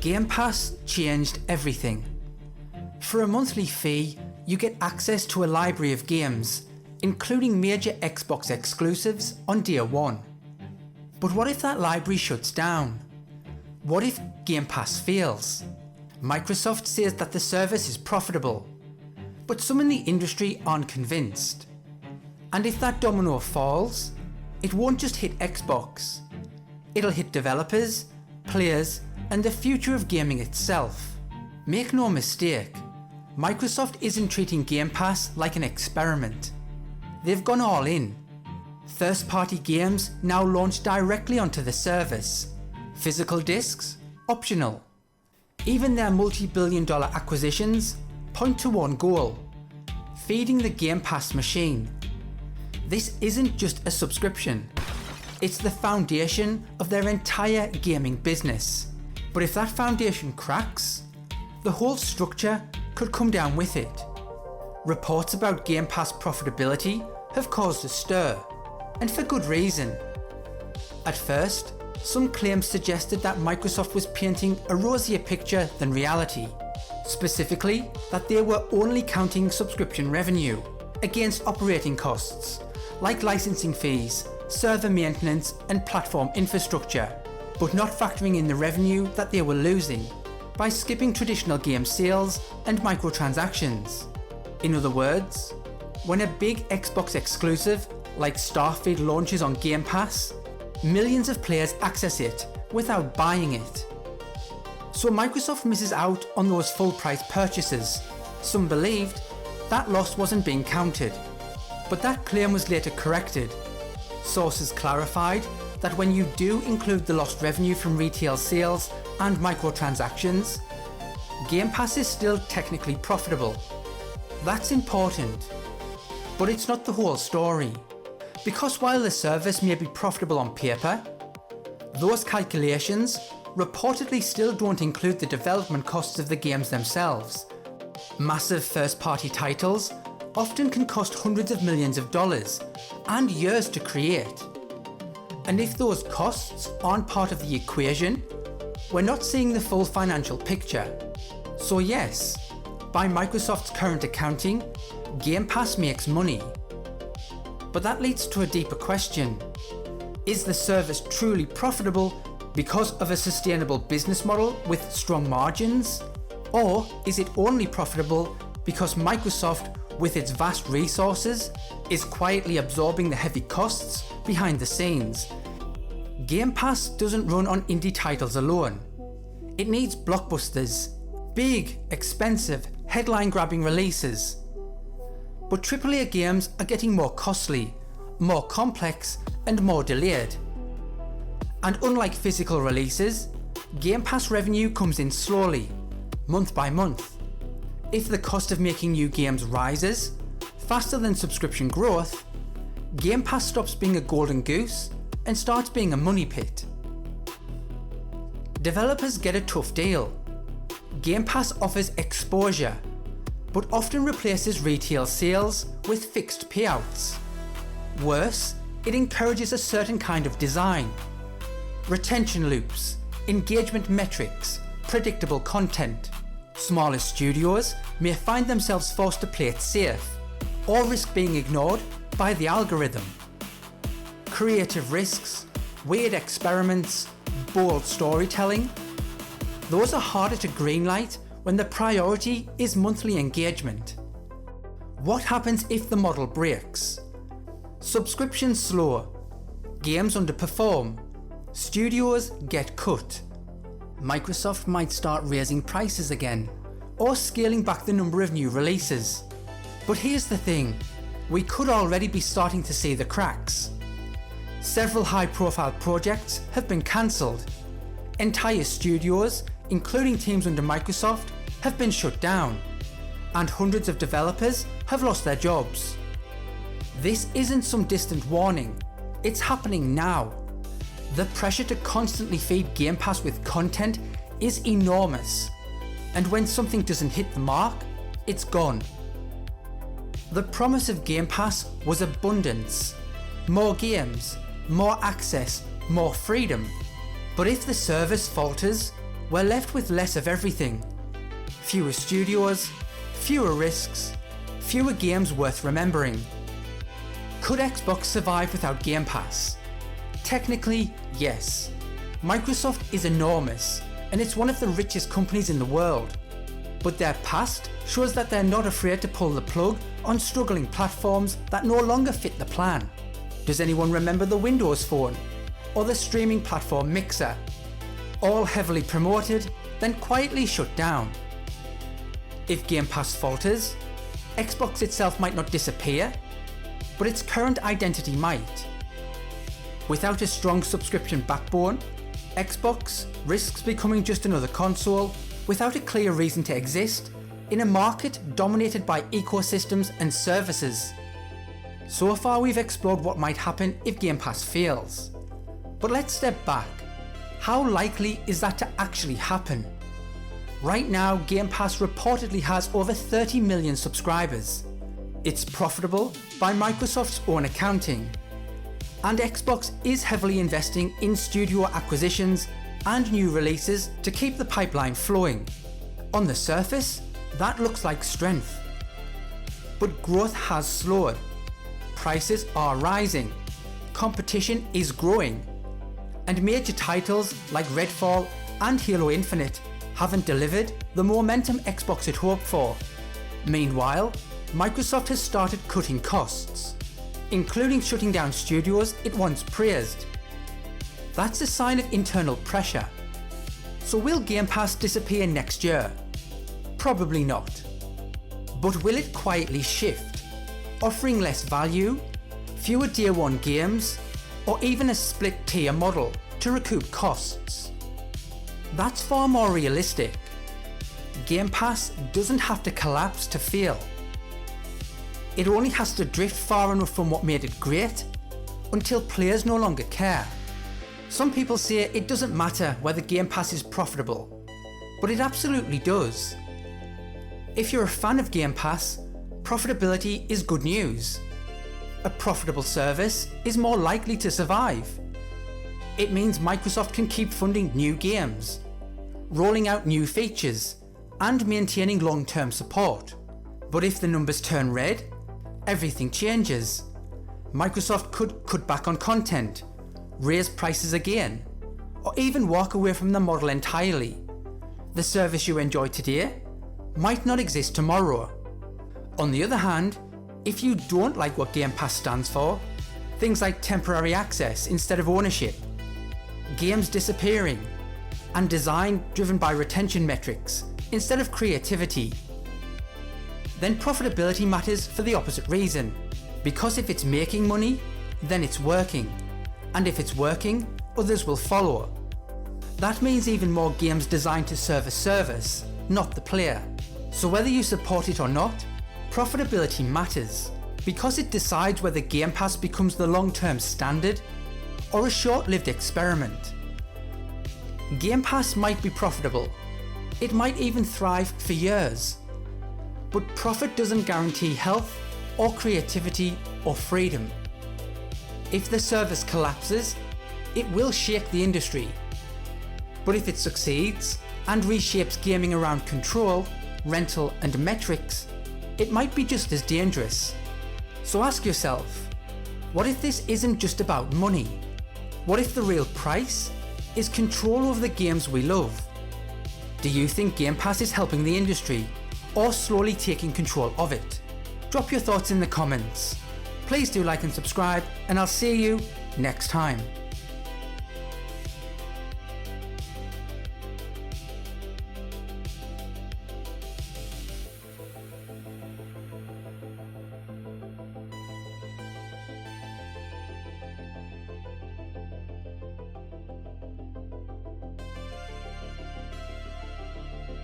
Game Pass changed everything. For a monthly fee, you get access to a library of games, including major Xbox exclusives on day one. But what if that library shuts down? What if Game Pass fails? Microsoft says that the service is profitable, but some in the industry aren't convinced. And if that domino falls, it won't just hit Xbox. It'll hit developers, players, and the future of gaming itself. Make no mistake, Microsoft isn't treating Game Pass like an experiment. They've gone all in. First-party games now launch directly onto the service. Physical discs? Optional. Even their multi-billion-dollar acquisitions point to one goal: feeding the Game Pass machine. This isn't just a subscription. It's the foundation of their entire gaming business. But if that foundation cracks, the whole structure could come down with it. Reports about Game Pass profitability have caused a stir, and for good reason. At first, some claims suggested that Microsoft was painting a rosier picture than reality, specifically that they were only counting subscription revenue against operating costs, like licensing fees, server maintenance and platform infrastructure, but not factoring in the revenue that they were losing by skipping traditional game sales and microtransactions. In other words, when a big Xbox exclusive like Starfield launches on Game Pass, millions of players access it without buying it. So Microsoft misses out on those full price purchases. Some believed that loss wasn't being counted, but that claim was later corrected. Sources clarified that when you do include the lost revenue from retail sales and microtransactions, Game Pass is still technically profitable. That's important, but it's not the whole story. Because while the service may be profitable on paper, those calculations reportedly still don't include the development costs of the games themselves. Massive first-party titles often can cost hundreds of millions of dollars and years to create. And if those costs aren't part of the equation, we're not seeing the full financial picture. So yes, by Microsoft's current accounting, Game Pass makes money. But that leads to a deeper question. Is the service truly profitable because of a sustainable business model with strong margins? Or is it only profitable because Microsoft, with its vast resources, is quietly absorbing the heavy costs behind the scenes? Game Pass doesn't run on indie titles alone. It needs blockbusters, big, expensive, headline-grabbing releases. But AAA games are getting more costly, more complex, and more delayed. And unlike physical releases, Game Pass revenue comes in slowly, month by month. If the cost of making new games rises faster than subscription growth, Game Pass stops being a golden goose and starts being a money pit. Developers get a tough deal. Game Pass offers exposure, but often replaces retail sales with fixed payouts. Worse, it encourages a certain kind of design. Retention loops, engagement metrics, predictable content. Smaller studios may find themselves forced to play it safe, or risk being ignored by the algorithm. Creative risks, weird experiments, bold storytelling, those are harder to greenlight when the priority is monthly engagement. What happens if the model breaks? Subscriptions slow, games underperform, studios get cut. Microsoft might start raising prices again, or scaling back the number of new releases. But here's the thing, we could already be starting to see the cracks. Several high-profile projects have been cancelled. Entire studios, including teams under Microsoft, have been shut down, and hundreds of developers have lost their jobs. This isn't some distant warning, it's happening now. The pressure to constantly feed Game Pass with content is enormous, and when something doesn't hit the mark, it's gone. The promise of Game Pass was abundance, more games, more access, more freedom. But if the service falters, we're left with less of everything. Fewer studios, fewer risks, fewer games worth remembering. Could Xbox survive without Game Pass? Technically, yes. Microsoft is enormous, and it's one of the richest companies in the world. But their past shows that they're not afraid to pull the plug on struggling platforms that no longer fit the plan. Does anyone remember the Windows Phone? Or the streaming platform Mixer? All heavily promoted, then quietly shut down. If Game Pass falters, Xbox itself might not disappear, but its current identity might. Without a strong subscription backbone, Xbox risks becoming just another console without a clear reason to exist in a market dominated by ecosystems and services. So far we've explored what might happen if Game Pass fails. But let's step back. How likely is that to actually happen? Right now, Game Pass reportedly has over 30 million subscribers. It's profitable by Microsoft's own accounting. And Xbox is heavily investing in studio acquisitions and new releases to keep the pipeline flowing. On the surface, that looks like strength. But growth has slowed. Prices are rising. Competition is growing. And major titles like Redfall and Halo Infinite haven't delivered the momentum Xbox had hoped for. Meanwhile, Microsoft has started cutting costs, including shutting down studios it once praised. That's a sign of internal pressure. So will Game Pass disappear next year? Probably not. But will it quietly shift, offering less value, fewer Tier 1 games, or even a split tier model to recoup costs? That's far more realistic. Game Pass doesn't have to collapse to fail. It only has to drift far enough from what made it great until players no longer care. Some people say it doesn't matter whether Game Pass is profitable, but it absolutely does. If you're a fan of Game Pass, profitability is good news. A profitable service is more likely to survive. It means Microsoft can keep funding new games, rolling out new features, and maintaining long-term support. But if the numbers turn red, everything changes. Microsoft could cut back on content, raise prices again, or even walk away from the model entirely. The service you enjoy today might not exist tomorrow. On the other hand, if you don't like what Game Pass stands for, things like temporary access instead of ownership, games disappearing, and design driven by retention metrics instead of creativity, then profitability matters for the opposite reason. Because if it's making money, then it's working. And if it's working, others will follow. That means even more games designed to serve a service, not the player. So whether you support it or not, profitability matters, because it decides whether Game Pass becomes the long-term standard or a short-lived experiment. Game Pass might be profitable. It might even thrive for years. But profit doesn't guarantee health or creativity or freedom. If the service collapses, it will shake the industry. But if it succeeds and reshapes gaming around control, rental and metrics, it might be just as dangerous. So ask yourself, what if this isn't just about money? What if the real price is control over the games we love? Do you think Game Pass is helping the industry or slowly taking control of it? Drop your thoughts in the comments. Please do like and subscribe, and I'll see you next time.